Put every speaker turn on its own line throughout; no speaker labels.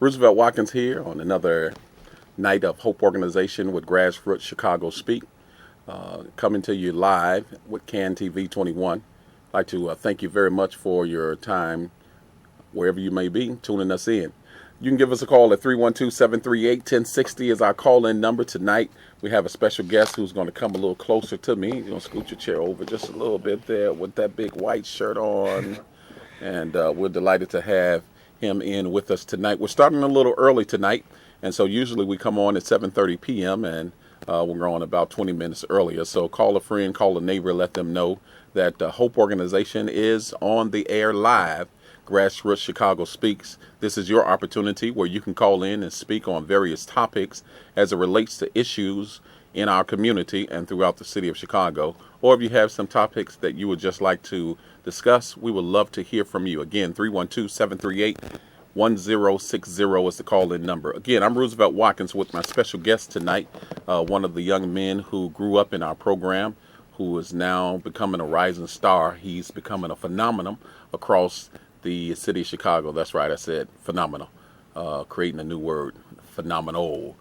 Roosevelt Watkins here on another night of Hope Organization with Grassroots Chicago Speak, coming to you live with CAN TV 21. I'd like to thank you very much for your time, wherever you may be, tuning us in. You can give us a call at 312-738-1060 is our call-in number. Tonight, we have a special guest who's going to come a little closer to me. You're going to scoot your chair over just a little bit there with that big white shirt on. And we're delighted to have him in with us tonight. We're starting a little early tonight, and so usually we come on at 7:30 p.m. and we're on about 20 minutes earlier. So call a friend, call a neighbor, let them know that Hope Organization is on the air live. Grassroots Chicago Speaks. This is your opportunity where you can call in and speak on various topics as it relates to issues in our community and throughout the city of Chicago. Or if you have some topics that you would just like to discuss, we would love to hear from you. Again, 312-738-1060 is the call-in number. Again, I'm Roosevelt Watkins with my special guest tonight, one of the young men who grew up in our program, who is now becoming a rising star. He's becoming a phenomenon across the city of Chicago. That's right, I said phenomenal. Creating a new word, phenomenal.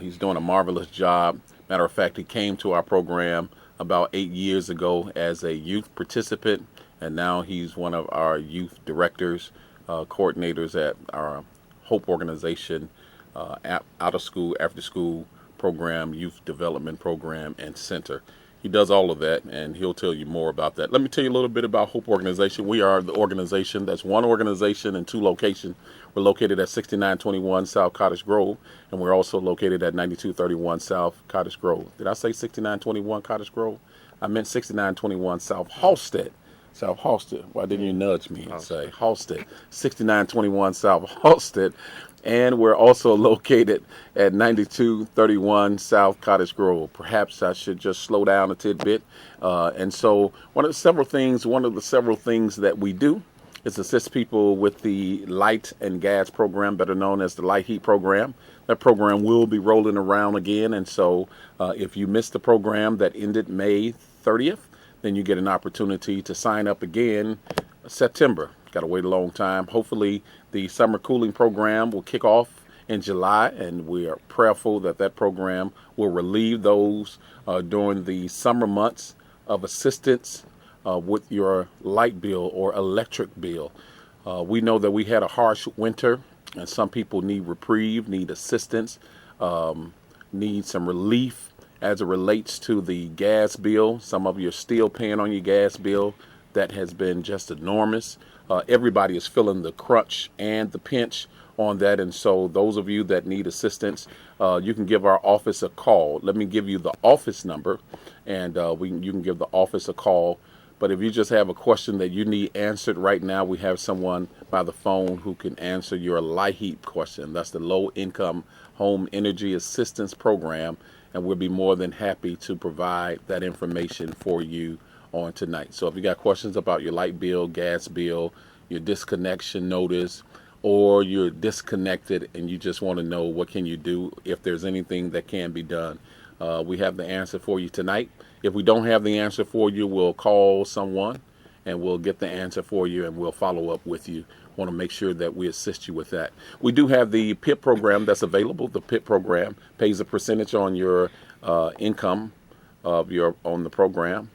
He's doing a marvelous job. Matter of fact, he came to our program about 8 years ago as a youth participant, and now he's one of our youth directors, coordinators at our Hope Organization, out of school, after school program, youth development program, and center. He does all of that, and he'll tell you more about that. Let me tell you a little bit about Hope Organization. We are the organization that's one organization in two locations. We're located at 6921 South Cottage Grove, and we're also located at 9231 South Cottage Grove. Did I say 6921 Cottage Grove? I meant 6921 South Halsted. South Halsted. Why didn't you nudge me and say Halsted? 6921 South Halsted. And we're also located at 9231 South Cottage Grove. Perhaps I should just slow down a tidbit. And so one of the several things that we do is assist people with the light and gas program, better known as the light heat program. That program will be rolling around again. And so if you missed the program that ended May 30th, then you get an opportunity to sign up again September. Got to wait a long time. Hopefully the summer cooling program will kick off in July, and we are prayerful that that program will relieve those during the summer months of assistance with your light bill or electric bill. We know that we had a harsh winter, and some people need reprieve, need assistance, need some relief as it relates to the gas bill. Some of you are still paying on your gas bill. That has been just enormous. Everybody is feeling the crunch and the pinch on that. And so those of you that need assistance, you can give our office a call. Let me give you the office number, and you can give the office a call. But if you just have a question that you need answered right now, we have someone by the phone who can answer your light heat question. That's the Low Income Home Energy Assistance Program, and we'll be more than happy to provide that information for you on tonight. So if you got questions about your light bill, gas bill, your disconnection notice, or you're disconnected and you just want to know what can you do, if there's anything that can be done, we have the answer for you tonight. If we don't have the answer for you, we'll call someone and we'll get the answer for you, and we'll follow up with you. Want to make sure that we assist you with that. We do have the PIP program that's available. The PIP program pays a percentage on your income on the program.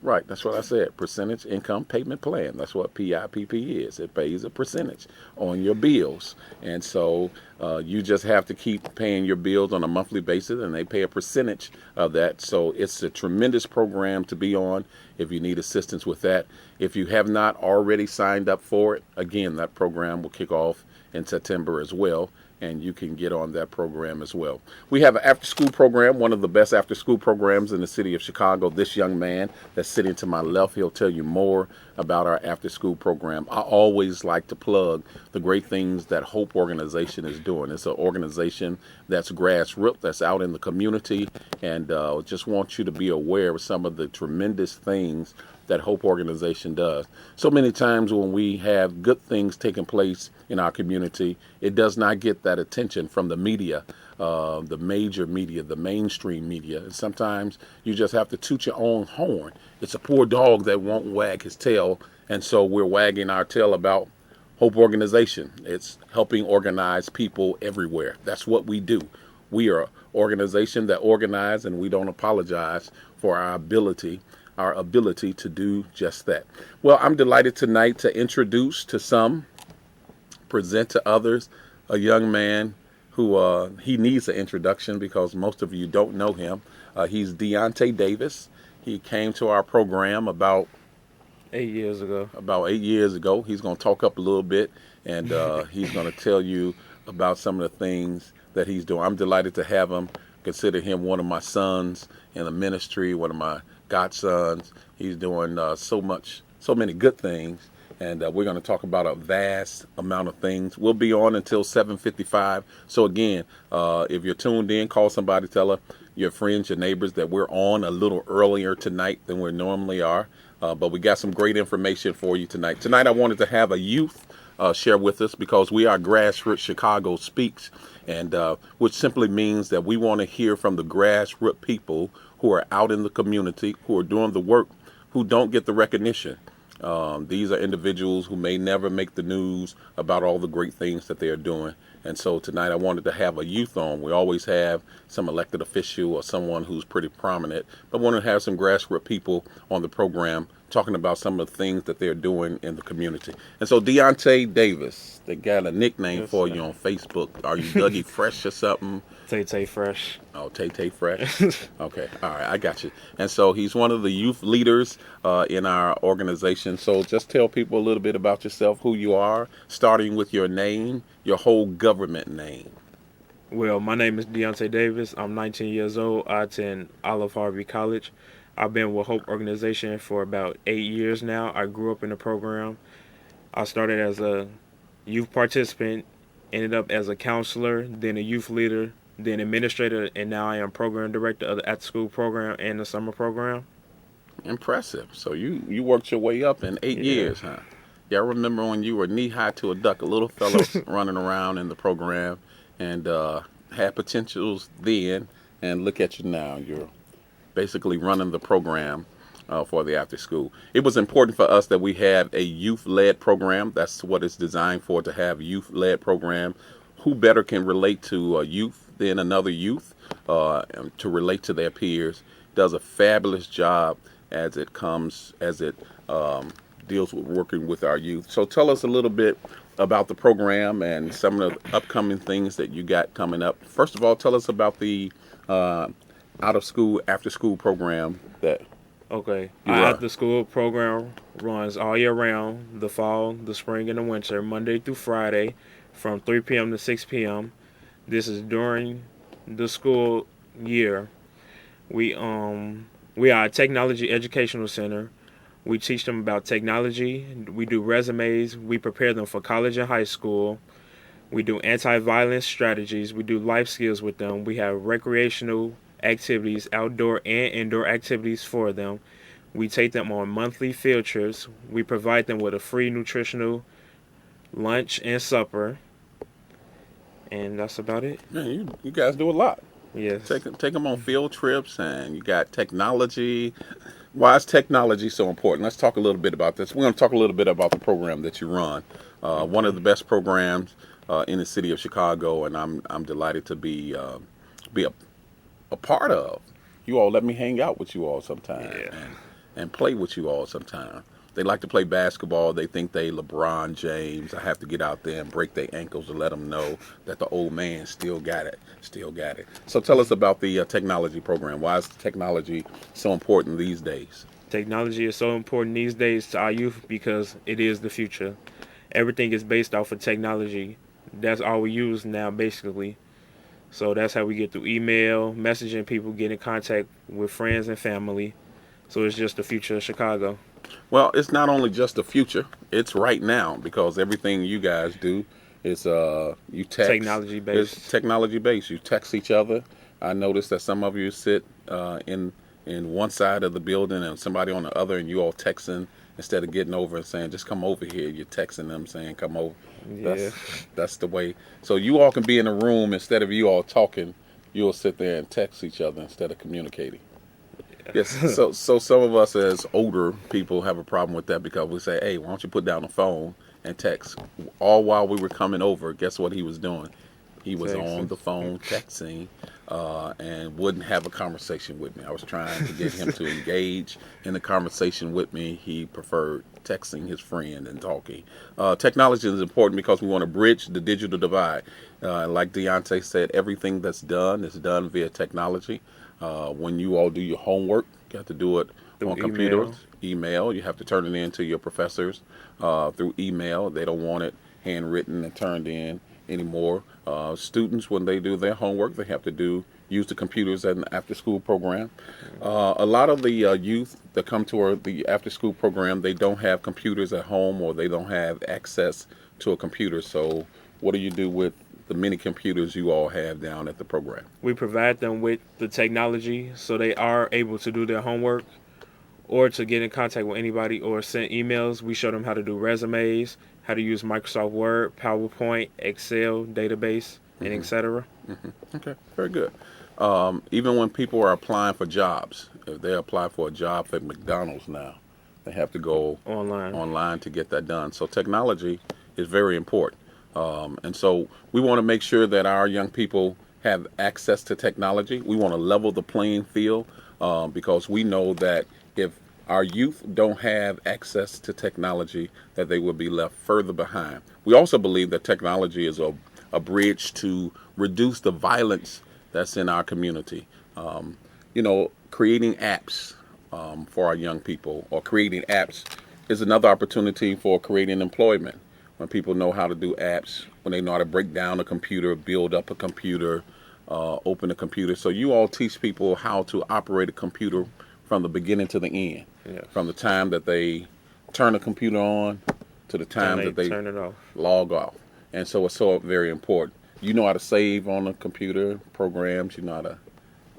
Right, that's what I said. Percentage income payment plan. That's what PIPP is. It pays a percentage on your bills. And so you just have to keep paying your bills on a monthly basis, and they pay a percentage of that. So it's a tremendous program to be on if you need assistance with that. If you have not already signed up for it, again, that program will kick off in September as well, and you can get on that program as well. We have an after-school program, one of the best after-school programs in the city of Chicago. This young man that's sitting to my left, he'll tell you more about our after-school program. I always like to plug the great things that Hope Organization is doing. It's an organization that's grassroots, that's out in the community, and just want you to be aware of some of the tremendous things that Hope Organization does. So many times when we have good things taking place in our community, it does not get that attention from the media, the major media, the mainstream media. And sometimes you just have to toot your own horn. It's a poor dog that won't wag his tail, and so we're wagging our tail about Hope organization. It's helping organize people everywhere. That's what we do. We are an organization that organize, and we don't apologize for our ability to do just that. Well, I'm delighted tonight to introduce to some, present to others, a young man who he needs an introduction because most of you don't know him. He's Deontay Davis. He came to our program about
8 years ago.
About 8 years ago. He's going to talk up a little bit, and he's going to tell you about some of the things that he's doing. I'm delighted to have him. Consider him one of my sons in the ministry, one of my godsons. He's doing so many good things, and we're going to talk about a vast amount of things. We'll be on until 7:55. So again, if you're tuned in, call somebody, tell your friends, your neighbors that we're on a little earlier tonight than we normally are. But we got some great information for you tonight. Tonight I wanted to have a youth share with us because we are Grassroots Chicago Speaks, and which simply means that we want to hear from the grassroots people who are out in the community, who are doing the work, who don't get the recognition. These are individuals who may never make the news about all the great things that they are doing. And so tonight I wanted to have a youth on. We always have some elected official or someone who's pretty prominent, but want to have some grassroots people on the program talking about some of the things that they're doing in the community. And so Deontay Davis, they got a nickname for you on Facebook. Are you Dougie Fresh or something?
Tay Fresh.
Oh, Tay Fresh. Okay, all right, I got you. And so he's one of the youth leaders in our organization. So just tell people a little bit about yourself, who you are, starting with your name, your whole government name.
Well, my name is Deontay Davis. I'm 19 years old. I attend Olive Harvey College. I've been with Hope Organization for about 8 years now. I grew up in the program. I started as a youth participant, ended up as a counselor, then a youth leader, then administrator, and now I am program director of the Afterschool program and the summer program.
Impressive. So you worked your way up in 8 years, huh? Yeah, I remember when you were knee-high to a duck, a little fellow running around in the program, and had potentials then, and look at you now. You're basically running the program for the after school. It was important for us that we have a youth-led program. That's what it's designed for, to have youth-led program. Who better can relate to youth than another youth to relate to their peers? Does a fabulous job as it deals with working with our youth. So tell us a little bit about the program and some of the upcoming things that you got coming up. First of all, tell us about the after school program that
Okay. Our after school program runs all year round, the fall, the spring, and the winter, Monday through Friday, from 3 p.m. to 6 p.m. This is during the school year. We are a technology educational center. We teach them about technology. We do resumes. We prepare them for college and high school. We do anti-violence strategies. We do life skills with them. We have recreational activities, outdoor and indoor activities for them. We take them on monthly field trips. We provide them with a free nutritional lunch and supper. And that's about it.
Man, you guys do a lot.
Yes.
Take them on field trips, and you got technology. Why is technology so important? Let's talk a little bit about this. We're going to talk a little bit about the program that you run. One of the best programs in the city of Chicago, and I'm delighted to be a part of. You all let me hang out with you all sometime and play with you all sometime. They like to play basketball. They think they LeBron James. I have to get out there and break their ankles to let them know that the old man still got it. So tell us about the technology program. Why is technology so important these days?
Technology is so important these days to our youth because it is the future. Everything is based off of technology. That's all we use now, basically. So that's how we get through email, messaging people, get in contact with friends and family. So it's just the future of Chicago.
Well, it's not only just the future, it's right now, because everything you guys do is you text.
Technology based.
It's technology based. You text each other. I noticed that some of you sit in one side of the building and somebody on the other, and you all texting instead of getting over and saying, just come over here. You're texting them saying, come over.
Yeah.
That's the way. So you all can be in a room, instead of you all talking, you'll sit there and text each other instead of communicating. Yes. So some of us as older people have a problem with that, because we say, hey, why don't you put down the phone and text. All while we were coming over, guess what he was doing? He was
Texting.
on the phone texting and wouldn't have a conversation with me. I was trying to get him to engage in the conversation with me. He preferred texting his friend and talking. Technology is important because we want to bridge the digital divide. Like Deontay said, everything that's done is done via technology. When you all do your homework, you have to do it on computers, email. You have to turn it in to your professors through email. They don't want it handwritten and turned in anymore. Students, when they do their homework, they have to use the computers at an after-school program. A lot of the youth that come to the after-school program, they don't have computers at home, or they don't have access to a computer. So what do you do with the many computers you all have down at the program?
We provide them with the technology so they are able to do their homework or to get in contact with anybody or send emails. We show them how to do resumes, how to use Microsoft Word, PowerPoint, Excel, database, and etc.
Okay, very good. Even when people are applying for jobs, if they apply for a job at McDonald's now, they have to go online to get that done. So technology is very important. And so we want to make sure that our young people have access to technology. We want to level the playing field because we know that if our youth don't have access to technology, that they will be left further behind. We also believe that technology is a bridge to reduce the violence that's in our community. Creating apps for our young people, or creating apps, is another opportunity for creating employment. When people know how to do apps, when they know how to break down a computer, build up a computer, open a computer. So you all teach people how to operate a computer from the beginning to the end.
Yes.
From the time that they turn the computer on to the time that they
turn it off.
Log off. And so it's so very important. You know how to save on a computer, programs, you know how to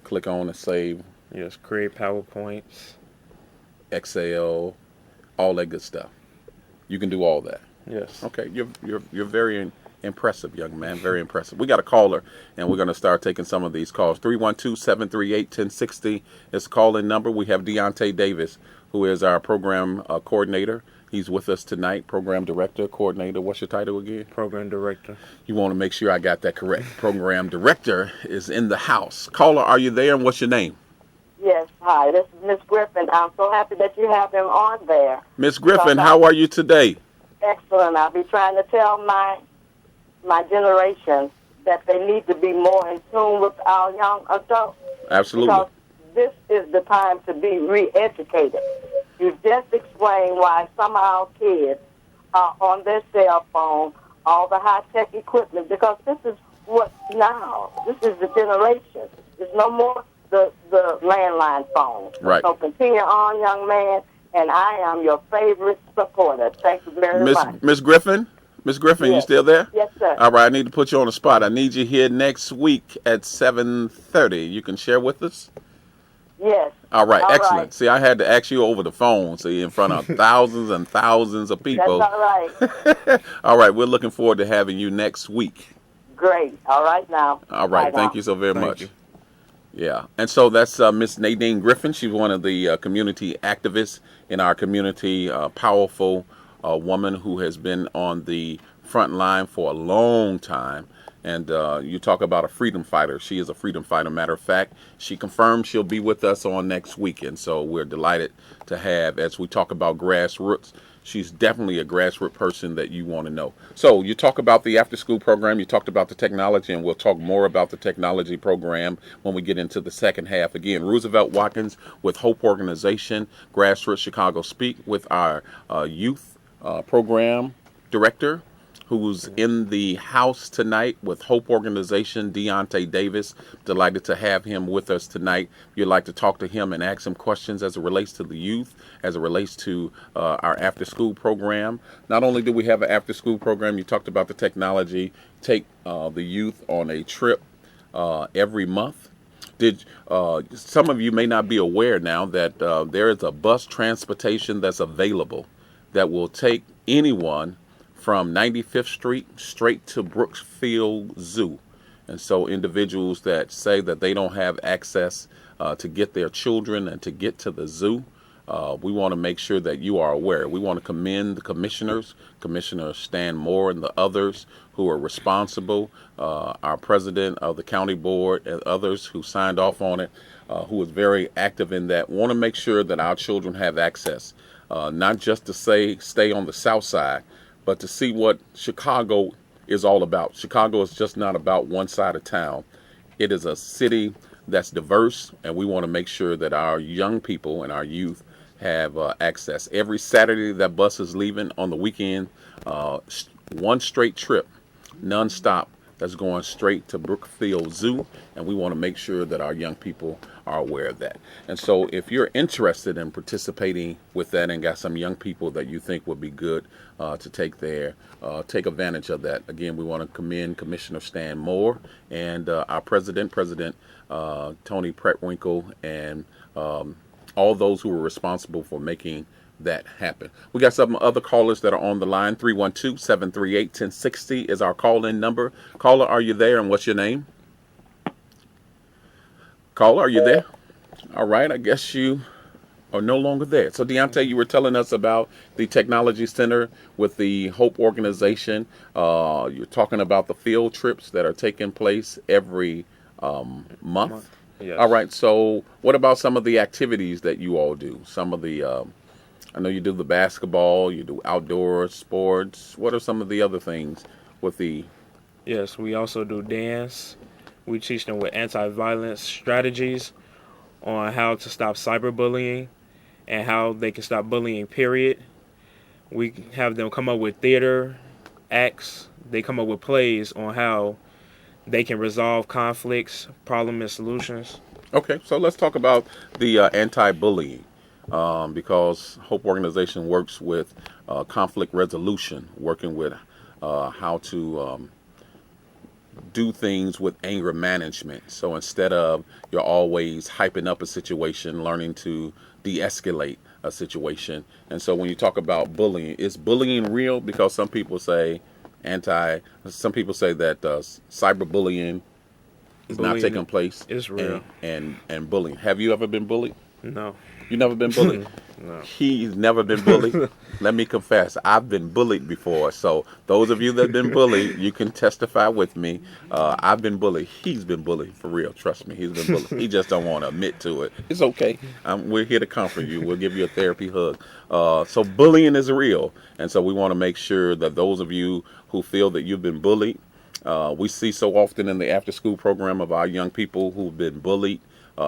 click on and save.
Yes, create PowerPoints.
Excel, all that good stuff. You can do all that.
Yes.
Okay, you're very impressive, young man. Very impressive. We got a caller, and we're going to start taking some of these calls. 312-738-1060 is the call-in number. We have Deontay Davis, who is our program coordinator. He's with us tonight, program director, coordinator. What's your title again?
Program director.
You want to make sure I got that correct. Program director is in the house. Caller, are you there, and what's your name?
Yes, hi, this is Miss Griffin. I'm so happy that you have him on there.
Miss Griffin, how are you today?
Excellent. I'll be trying to tell my generation that they need to be more in tune with our young adults.
Absolutely.
Because this is the time to be re-educated. You just explained why some of our kids are on their cell phone, all the high-tech equipment, because this is what now. This is the generation. There's no more the landline phone.
Right.
So continue on, young man, and I am your favorite supporter. Thank you very much.
Miss Griffin? Miss Griffin,
Yes.
You still there?
Yes, sir.
All right, I need to put you on the spot. I need you here next week at 7:30. You can share with us?
Yes.
All right,
All
excellent.
right.
See, I had to ask you over the phone, see, in front of thousands and thousands of people.
That's all right.
All right, we're looking forward to having you next week.
Great. All right now.
All right,
Bye
thank
now.
you so very
Thank
much.
you.
Yeah, and so that's Miss Nadine Griffin. She's one of the community activists in our community, powerful woman who has been on the front line for a long time. And you talk about a freedom fighter. She is a freedom fighter. Matter of fact, she confirmed she'll be with us on next weekend. So we're delighted to have, as we talk about grassroots, she's definitely a grassroots person that you want to know. So you talk about the after-school program, you talked about the technology, and we'll talk more about the technology program when we get into the second half. Again, Roosevelt Watkins with Hope Organization, Grassroots Chicago Speak, with our youth program director, who's in the house tonight with Hope Organization, Deontay Davis. Delighted to have him with us tonight. If you'd like to talk to him and ask him questions as it relates to the youth, as it relates to our after-school program. Not only do we have an after-school program, you talked about the technology, take the youth on a trip every month. Some of you may not be aware now that there is a bus transportation that's available that will take anyone from 95th Street straight to Brooksfield Zoo. And so individuals that say that they don't have access to get their children and to get to the zoo, We want to make sure that you are aware. We want to commend the commissioners, Commissioner Stan Moore and the others who are responsible, our president of the county board and others who signed off on it, who was very active in that. Want to make sure that our children have access, not just to stay on the south side, but to see what Chicago is all about. Chicago is just not about one side of town. It is a city that's diverse, and we want to make sure that our young people and our youth have access. Every Saturday that bus is leaving on the weekend, one straight trip, nonstop, that's going straight to Brookfield Zoo, and we want to make sure that our young people are aware of that. And so if you're interested in participating with that and got some young people that you think would be good to take there, take advantage of that. Again, we want to commend Commissioner Stan Moore and our President Tony Pretwinkle, and all those who were responsible for making that happen. We got some other callers that are on the line. 312-738-1060 is our call-in number. Caller, are you there, and what's your name? Caller, are you there? All right, I guess you are no longer there. So Deontay, you were telling us about the Technology Center with the Hope Organization. You're talking about the field trips that are taking place every month.
Yes.
All right, so what about some of the activities that you all do? Some of the I know you do the basketball, you do outdoor sports. What are some of the other things with the...
Yes, we also do dance. We teach them with anti-violence strategies on how to stop cyberbullying and how they can stop bullying, period. We have them come up with theater acts. They come up with plays on how they can resolve conflicts, problem and solutions.
Okay, so let's talk about the anti-bullying. Because Hope Organization works with conflict resolution, working with how to do things with anger management. So instead of you're always hyping up a situation, learning to de-escalate a situation. And so when you talk about bullying, is bullying real? Because some people say that cyberbullying is not taking place.
It's real.
And bullying. Have you ever been bullied?
No.
You never been bullied?
No.
He's never been bullied. Let me confess, I've been bullied before. So those of you that have been bullied, you can testify with me. I've been bullied. He's been bullied for real. Trust me, he's been bullied. He just don't want to admit to it. It's okay. We're here to comfort you. We'll give you a therapy hug. So bullying is real, and so we want to make sure that those of you who feel that you've been bullied, we see so often in the after-school program of our young people who've been bullied.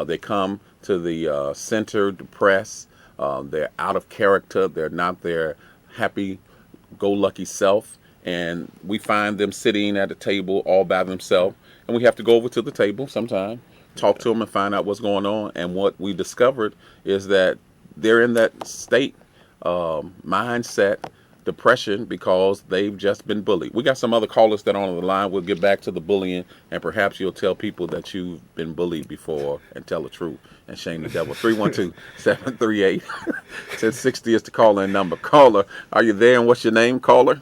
They come to the center depressed. They're out of character. They're not their happy-go-lucky self. And we find them sitting at a table all by themselves. And we have to go over to the table sometime, talk to them and find out what's going on. And what we discovered is that they're in that state, mindset, depression, because they've just been bullied. We got some other callers that are on the line. We'll get back to the bullying, and perhaps you'll tell people that you've been bullied before and tell the truth and shame the devil. 312-738-1060 is the call-in number. Caller, are you there, and what's your name, caller?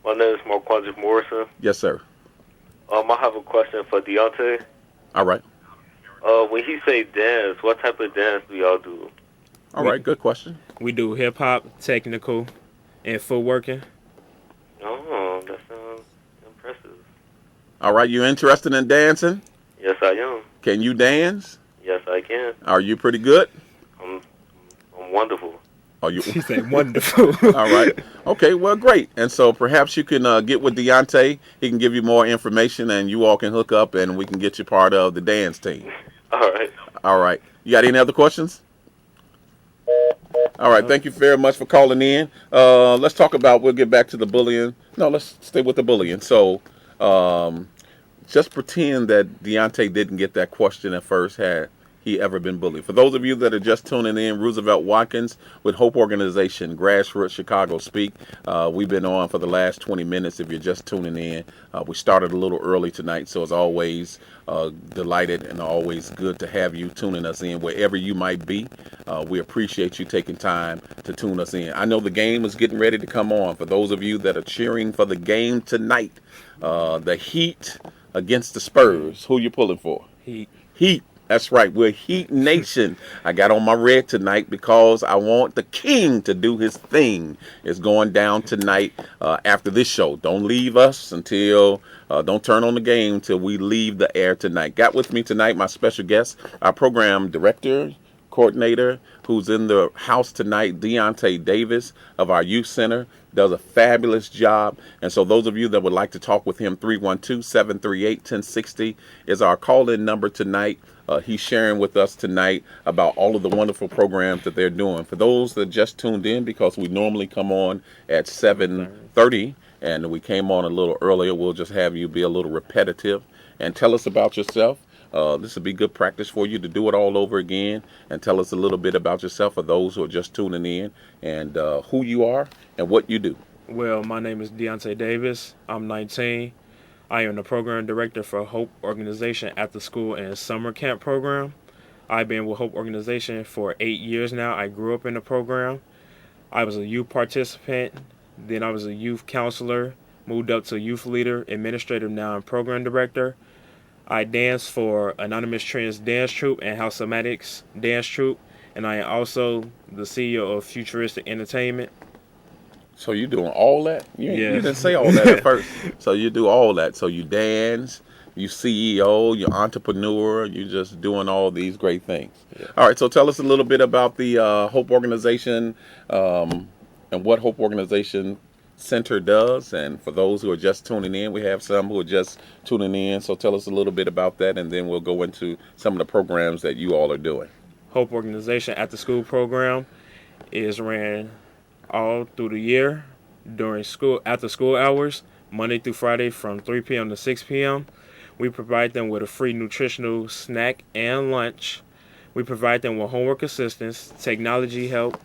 My name is Marquandre Morrison.
Yes, sir.
I have a question for Deontay.
All right.
When he say dance, what type of dance do y'all do?
All right, good question.
We do hip-hop, technical, and footworking.
Oh, that sounds impressive.
All right, you interested in dancing?
Yes, I am.
Can you dance?
Yes, I can.
Are you pretty good?
I'm wonderful.
Are you?
She said wonderful.
All right. Okay, well, great. And so perhaps you can get with Deontay. He can give you more information, and you all can hook up, and we can get you part of the dance team.
All right.
All right. You got any other questions? All right. Thank you very much for calling in. Let's talk about, we'll get back to the bullying. No, let's stay with the bullying. So just pretend that Deontay didn't get that question at first. Had he ever been bullied? For those of you that are just tuning in, Roosevelt Watkins with Hope Organization, Grassroots Chicago Speak. We've been on for the last 20 minutes if you're just tuning in. We started a little early tonight, so as always, delighted and always good to have you tuning us in wherever you might be. We appreciate you taking time to tune us in. I know the game is getting ready to come on. For those of you that are cheering for the game tonight, the Heat against the Spurs, who you pulling for?
Heat.
Heat. That's right. We're Heat Nation. I got on my red tonight because I want the king to do his thing. It's going down tonight after this show. Don't leave us until, don't turn on the game until we leave the air tonight. Got with me tonight my special guest, our program director, coordinator, who's in the house tonight, Deontay Davis of our youth center. Does a fabulous job. And so those of you that would like to talk with him, 312-738-1060 is our call-in number tonight. He's sharing with us tonight about all of the wonderful programs that they're doing. For those that just tuned in, because we normally come on at 7:30 and we came on a little earlier, we'll just have you be a little repetitive and tell us about yourself. This will be good practice for you to do it all over again and tell us a little bit about yourself for those who are just tuning in and who you are and what you do.
Well, my name is Deontay Davis. I'm 19. I am the program director for Hope Organization Afterschool and Summer Camp program. I've been with Hope Organization for 8 years now. I grew up in the program. I was a youth participant. Then I was a youth counselor, moved up to youth leader, administrative, now I'm program director. I dance for Anonymous Trends Dance Troupe and House of Maddox Dance Troupe, and I am also the CEO of Futuristic Entertainment.
So you doing all that? You didn't say all that at first. So you do all that. So you dance, you CEO, you're entrepreneur, you're just doing all these great things. Yeah. All right, so tell us a little bit about the Hope Organization and what Hope Organization Center does. And for those who are just tuning in, we have some who are just tuning in. So tell us a little bit about that, and then we'll go into some of the programs that you all are doing.
Hope Organization After School program is ran all through the year during school, after school hours, Monday through Friday from 3 p.m. to 6 p.m. We provide them with a free nutritional snack and lunch. We provide them with homework assistance, technology help,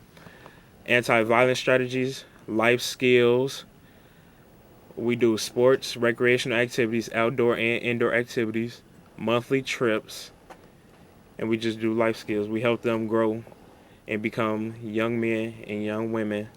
anti-violence strategies, life skills. We do sports, recreational activities, outdoor and indoor activities, monthly trips, and we just do life skills. We help them grow and become young men and young women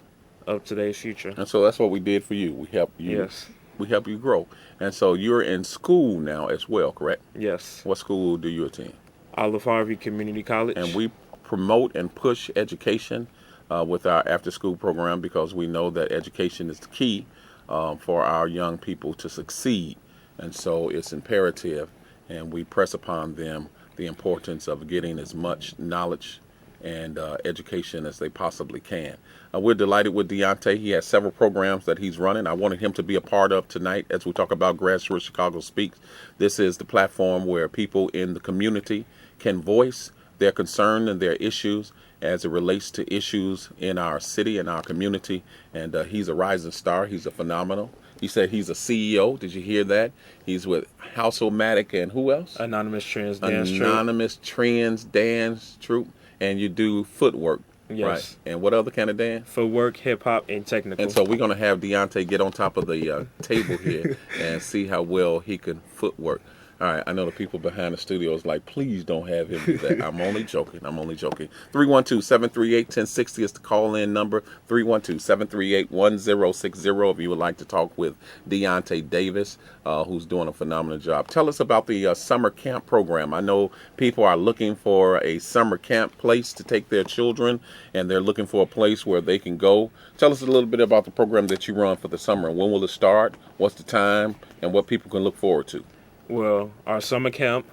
of today's future.
And so that's what we did for you. We help you.
Yes.
We help you grow. And so you're in school now as well, correct?
Yes.
What school do you attend?
Olive Harvey Community College.
And we promote and push education with our after-school program because we know that education is the key for our young people to succeed. And so it's imperative, and we press upon them the importance of getting as much knowledge and education as they possibly can. We're delighted with Deontay. He has several programs that he's running. I wanted him to be a part of tonight as we talk about Grassroots Chicago Speaks. This is the platform where people in the community can voice their concern and their issues as it relates to issues in our city and our community. And he's a rising star. He's a phenomenal. He said he's a CEO. Did you hear that? He's with House-O-Matic and who else?
Anonymous Trends Dance Troupe.
Anonymous Trends Dance Troupe. And you do footwork.
Yes.
Right. And what other kind of dance?
Footwork, hip hop, and technical.
And so we're going to have Deontay get on top of the table here and see how well he can footwork. All right, I know the people behind the studio is like, please don't have him do that. I'm only joking. 312-738-1060 is the call-in number. 312-738-1060 if you would like to talk with Deontay Davis, who's doing a phenomenal job. Tell us about the summer camp program. I know people are looking for a summer camp place to take their children, and they're looking for a place where they can go. Tell us a little bit about the program that you run for the summer. When will it start? What's the time? And what people can look forward to?
Well, our summer camp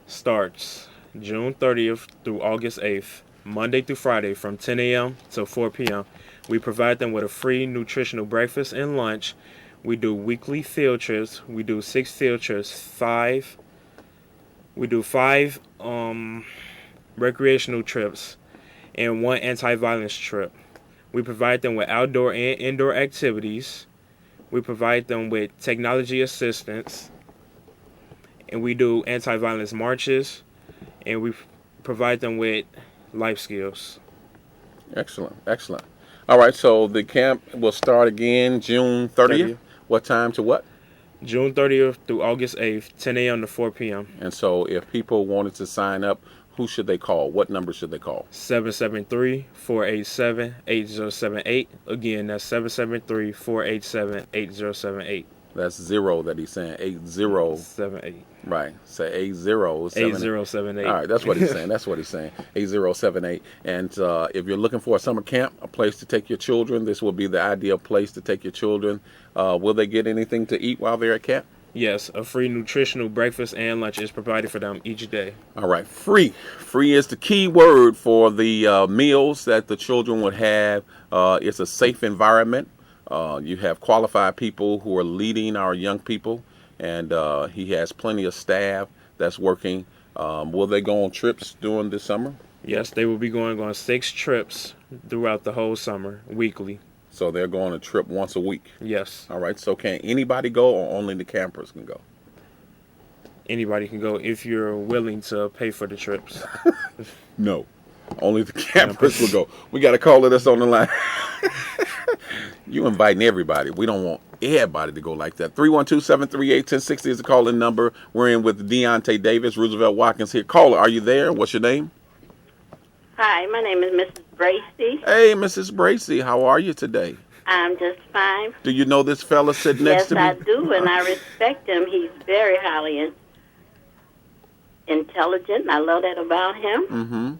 starts June 30th through August 8th, Monday through Friday from 10 a.m. to 4 p.m. We provide them with a free nutritional breakfast and lunch. We do weekly field trips. We do 6 field trips, We do 5 recreational trips and 1 anti-violence trip. We provide them with outdoor and indoor activities. We provide them with technology assistance. And we do anti-violence marches, and we provide them with life skills.
Excellent, excellent. All right, so the camp will start again June 30th. What time to what?
June 30th through August 8th, 10 a.m. to 4 p.m.
And so if people wanted to sign up, who should they call? What number should they call?
773-487-8078. Again, that's 773-487-8078.
That's zero that he's saying.
78.
Right. Say 8078.
8078.
All right, that's what he's saying. That's what he's saying. 8078. And if you're looking for a summer camp, a place to take your children, this will be the ideal place to take your children. Will they get anything to eat while they're at camp?
Yes, a free nutritional breakfast and lunch is provided for them each day.
All right, free. Free is the key word for the meals that the children would have. It's a safe environment. You have qualified people who are leading our young people, and he has plenty of staff that's working. Will they go on trips during the summer?
Yes, they will be going on 6 trips throughout the whole summer, weekly.
So they're going a trip once a week?
Yes.
All right, so can anybody go or only the campers can go?
Anybody can go if you're willing to pay for the trips.
No, only the campers will go. We got a caller that's on the line. You inviting everybody. We don't want everybody to go like that. 312-738-1060 is the call-in number. We're in with Deontay Davis, Roosevelt Watkins here. Caller, are you there? What's your name?
Hi, my name is Mrs. Bracy.
Hey, Mrs. Bracy, how are you today?
I'm just fine.
Do you know this fella sitting next to me?
Yes, I do, and I respect him. He's very highly intelligent. I love that about him.
Mm-hmm.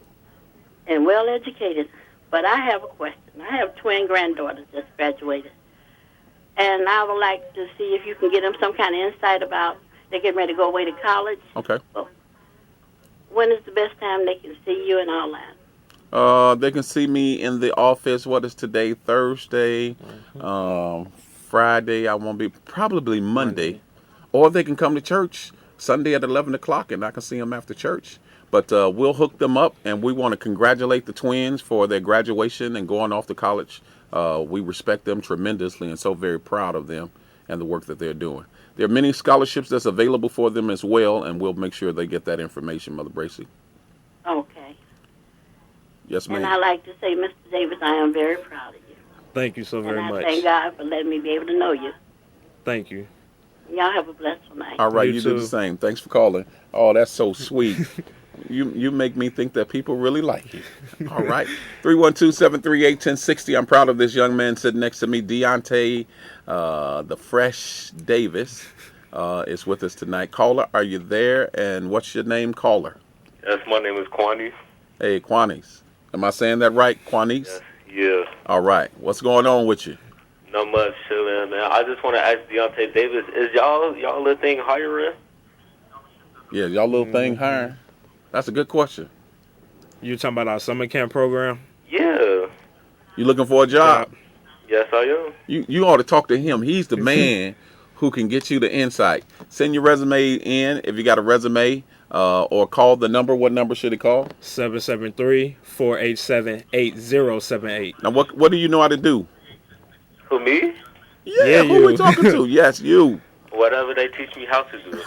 And well-educated. But I have a question. I have twin granddaughters just graduated. And I would like to see if you can get them some kind of insight about they're getting ready to go away to college.
Okay.
Well, when is the best time they can see you and all that?
They can see me in the office. What is today? Thursday. Friday, I won't be. Probably Monday. Or they can come to church Sunday at 11 o'clock, and I can see them after church. But we'll hook them up, and we want to congratulate the twins for their graduation and going off to college. We respect them tremendously and so very proud of them and the work that they're doing. There are many scholarships that's available for them as well, and we'll make sure they get that information, Mother Bracy.
Okay.
Yes, ma'am.
And I like to say, Mr. Davis, I am very proud of you.
Thank you so very
and I
much.
thank God for letting me be able to know you.
Thank you.
Y'all have a blessed night.
All right,
You
you do
too.
the same. Thanks for calling. Oh, that's so sweet. You make me think that people really like you. All right. 312-738-1060. I'm proud of this young man sitting next to me, Deontay the Fresh Davis, is with us tonight. Caller, are you there? And what's your name, caller?
Yes, my name is Quanies.
Hey, Quanies. Am I saying that right, Quanies?
Yes. Yeah.
All right. What's going on with you?
Not much, chilling, man. I just want to ask Deontay Davis, is y'all little thing hiring?
Yeah, y'all little thing hiring? That's a good question.
You talking about our summer camp program?
Yeah.
You looking for a job?
Yes, I am.
You ought to talk to him. He's the man who can get you the insight. Send your resume in if you got a resume, or call the number. What number should he call?
773-487-8078.
Now, what do you know how to do?
Who, me?
Yeah, who
you.
we talking to? Yes, you.
Whatever they teach me how to do.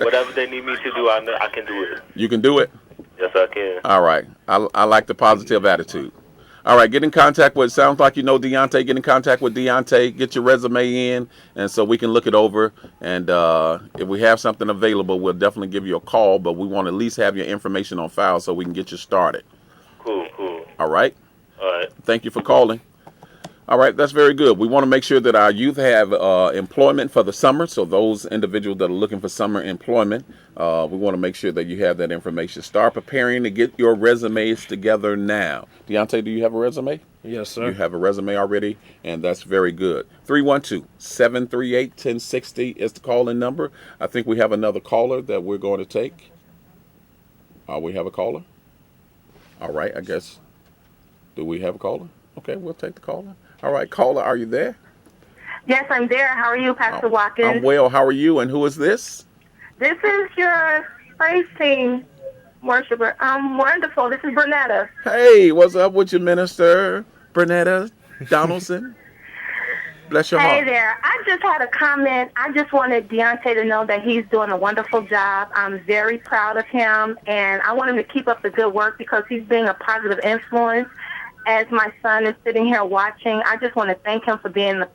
Whatever they need me to do, I know I can do it.
You can do it?
Yes, I can.
All right. I like the positive attitude. All right, get in contact with, sounds like you know Deontay. Get in contact with Deontay. Get your resume in, and so we can look it over. And if we have something available, we'll definitely give you a call. But we want to at least have your information on file so we can get you started.
Cool.
All right?
All right.
Thank you for calling. All right, that's very good. We want to make sure that our youth have employment for the summer. So those individuals that are looking for summer employment, we want to make sure that you have that information. Start preparing to get your resumes together now. Deontay, do you have a resume?
Yes, sir.
You have a resume already, and that's very good. 312-738-1060 is the call-in number. I think we have another caller that we're going to take. We have a caller? All right, I guess. Do we have a caller? Okay, we'll take the caller. All right, caller, are you there?
Yes, I'm there. How are you, Pastor Watkins?
I'm well. How are you? And who is this?
This is your praise team worshiper. I'm wonderful. This is Bernetta.
Hey, what's up with you, Minister Bernetta Donaldson? Bless your
Hey
heart.
there. I just had a comment. I just wanted Deontay to know that he's doing a wonderful job. I'm very proud of him, and I want him to keep up the good work because he's being a positive influence. As my son is sitting here watching, I just want to thank him for being the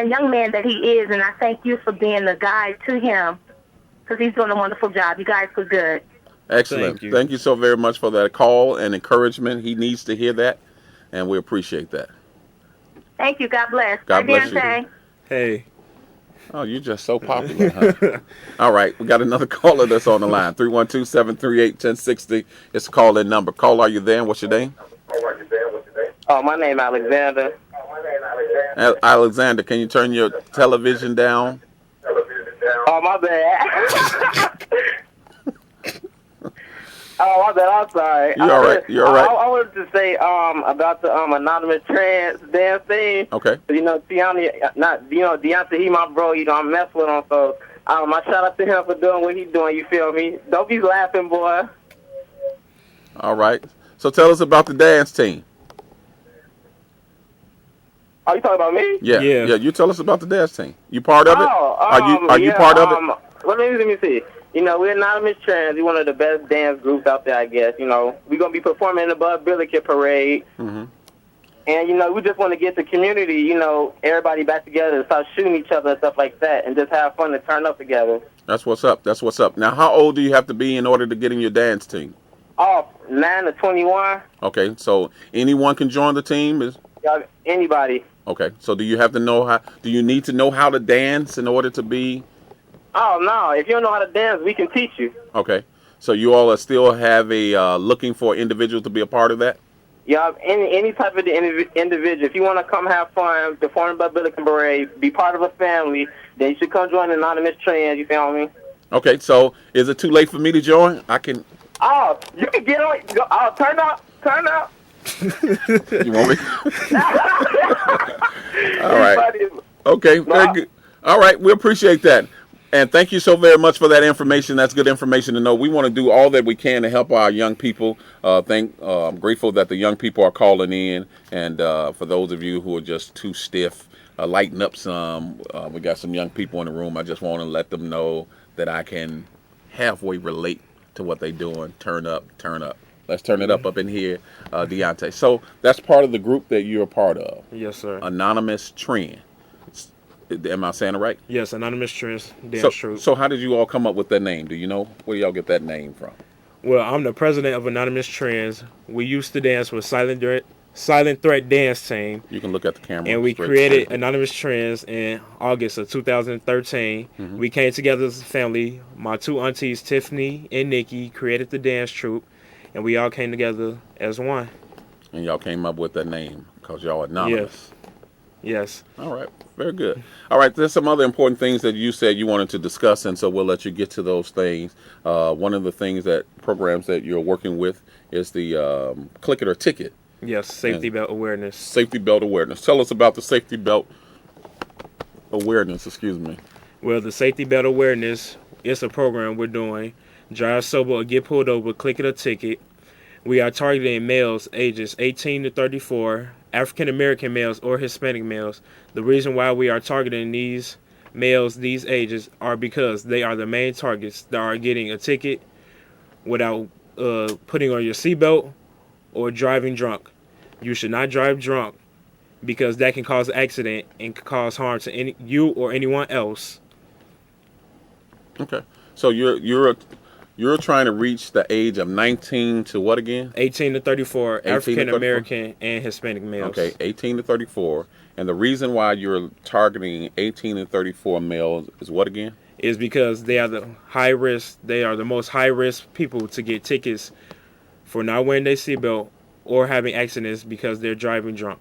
young man that he is, and I thank you for being the guide to him because he's doing a wonderful job. You guys were good.
Excellent. Thank you so very much for that call and encouragement. He needs to hear that, and we appreciate that.
Thank you. God bless.
God bless you.
Deontay.
Hey.
Oh, you're just so popular, huh? All right, we got another caller that's on the line. 312-738-1060. It's a call-in number. Call, are you there? What's your name?
Oh, my name Alexander.
Alexander, can you turn your television down?
Oh, my bad. Oh, my bad. I'm sorry.
You're all right. You're all right.
I wanted to say about the anonymous trans dance thing.
Okay.
You know, Deontay, he my bro. You know, I'm messing with him. So I shout out to him for doing what he's doing. You feel me? Don't be laughing, boy.
All right. So tell us about the dance team.
Oh, you talking about me?
Yeah. You tell us about the dance team. You part of it? Are you part of it?
Well, let me see. You know, we're Anonymous Trans. We're one of the best dance groups out there, I guess. You know, we're going to be performing in the Bud Billiken Parade.
Mm-hmm.
And, you know, we just want to get the community, you know, everybody back together and start shooting each other and stuff like that and just have fun and turn up together.
That's what's up. That's what's up. Now, how old do you have to be in order to get in your dance team?
Oh, 9 to 21.
Okay, so anyone can join the team?
Anybody.
Okay, so do you have to know how? Do you need to know how to dance in order to be?
Oh, no. If you don't know how to dance, we can teach you.
Okay, so you all are still have a looking for individuals to be a part of that?
Yeah, any type of individual. If you want to come have fun, perform by Billiken Parade, be part of a family, then you should come join Anonymous Trans. You feel me?
Okay, so is it too late for me to join? I can.
Oh, you can get on. Oh, turn up.
You want me? All right. Okay, very good. All right, we appreciate that. And thank you so very much for that information. That's good information to know. We want to do all that we can to help our young people. I'm grateful that the young people are calling in. And for those of you who are just too stiff, lighten up some. We got some young people in the room. I just want to let them know that I can halfway relate to what they're doing. Turn up. Let's turn it up in here, Deontay. So that's part of the group that you're a part of.
Yes, sir.
Anonymous Trend. Am I saying it right?
Yes, Anonymous Trends Dance Troupe.
So how did you all come up with that name? Do you know where y'all get that name from?
Well, I'm the president of Anonymous Trends. We used to dance with Silent Threat Dance Team.
You can look at the camera.
And we created Anonymous Trends in August of 2013. Mm-hmm. We came together as a family. My two aunties, Tiffany and Nikki, created the dance troupe. And we all came together as one.
And y'all came up with that name because y'all anonymous.
Yes.
All right. Very good. All right. There's some other important things that you said you wanted to discuss, and so we'll let you get to those things. One of the programs that you're working with is the Click It or Ticket.
Yes, safety belt awareness.
Safety belt awareness. Tell us about the safety belt awareness,
Well, the safety belt awareness is a program we're doing. Drive sober or get pulled over, click it or ticket. We are targeting males ages 18 to 34, African American males or Hispanic males. The reason why we are targeting these males, these ages, are because they are the main targets that are getting a ticket without putting on your seatbelt or driving drunk. You should not drive drunk because that can cause an accident and cause harm to you or anyone else.
Okay, so you're trying to reach the age of 19 to what again?
18 to 34, African American and Hispanic males.
Okay, 18 to 34. And the reason why you're targeting 18 to 34 males is what again?
Is because they are the high risk. They are the most high risk people to get tickets for not wearing their seatbelt or having accidents because they're driving drunk.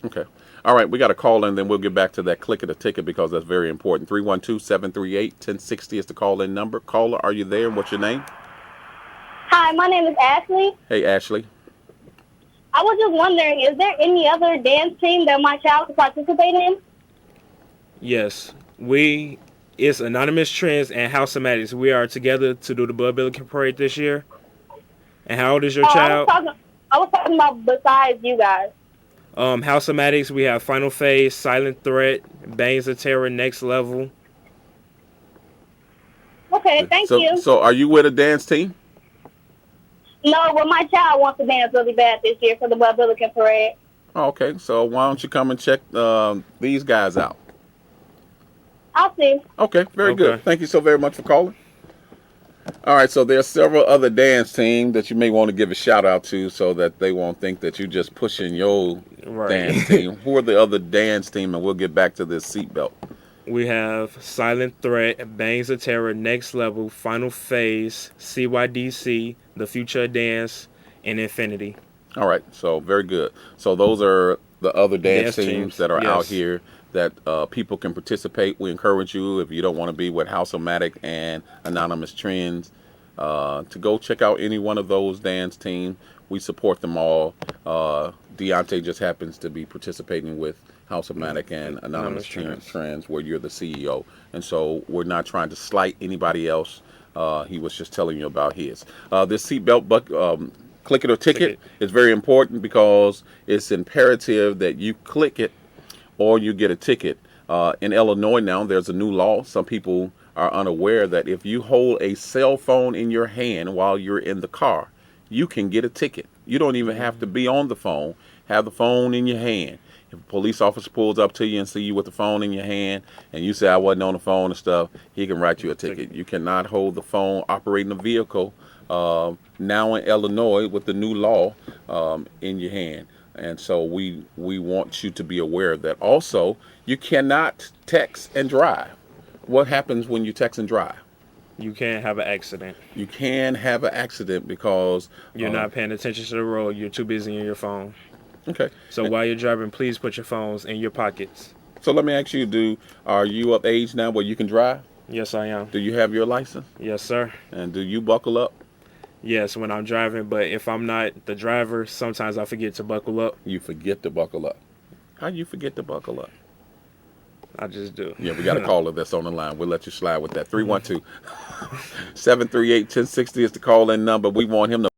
Okay. All right, we got a call in, then we'll get back to that click it or ticket because that's very important. 312-738-1060 is the call-in number. Caller, are you there? What's your name?
Hi, my name is Ashley.
Hey, Ashley.
I was just wondering, is there any other dance team that my child could participate in?
Yes. It's Anonymous Trends and House of Maddox. We are together to do the Bud Billiken Parade this year. And how old is your child?
I was talking about besides you guys.
House of Maddox, we have Final Phase, Silent Threat, Bangs of Terror, Next Level.
Okay, thank you.
So are you with a dance team?
No, well, my child wants to dance really bad this year for the Bud Billiken Parade.
Oh, okay, so why don't you come and check these guys out?
I'll see.
Okay, very good. Thank you so very much for calling. All right, so there are several other dance teams that you may want to give a shout out to so that they won't think that you're just pushing your dance team. Who are the other dance team? And we'll get back to this seatbelt
We have Silent Threat, Bangs of Terror, Next Level, Final Phase, CYDC, The Future of Dance, and Infinity.
All right, so very good. So those are the other dance teams that are out
yes.
here that people can participate. We encourage you, if you don't want to be with House-O-Matic and Anonymous Trends, to go check out any one of those dance teams. We support them all. Deontay just happens to be participating with House-O-Matic and Anonymous Trends, where you're the CEO. And so we're not trying to slight anybody else. He was just telling you about his. This seatbelt click it or ticket is very important because it's imperative that you click it or you get a ticket. In Illinois now, there's a new law. Some people are unaware that if you hold a cell phone in your hand while you're in the car, you can get a ticket. You don't even have to be on the phone. Have the phone in your hand. If a police officer pulls up to you and see you with the phone in your hand and you say, I wasn't on the phone and stuff, he can write you a ticket. You cannot hold the phone operating a vehicle now in Illinois with the new law in your hand. And so we want you to be aware of that. Also, you cannot text and drive. What happens when you text and drive?
You can't have an accident.
You can have an accident because
you're not paying attention to the road. You're too busy in your phone.
Okay.
So while you're driving, please put your phones in your pockets.
So let me ask you, are you of age now where you can drive?
Yes, I am.
Do you have your license?
Yes, sir.
And do you buckle up?
Yes, when I'm driving, but if I'm not the driver, sometimes I forget to buckle up.
You forget to buckle up. How do you forget to buckle up?
I just do.
Yeah, we got a caller that's on the line. We'll let you slide with that. 312-738-1060 is the call-in number. We want him to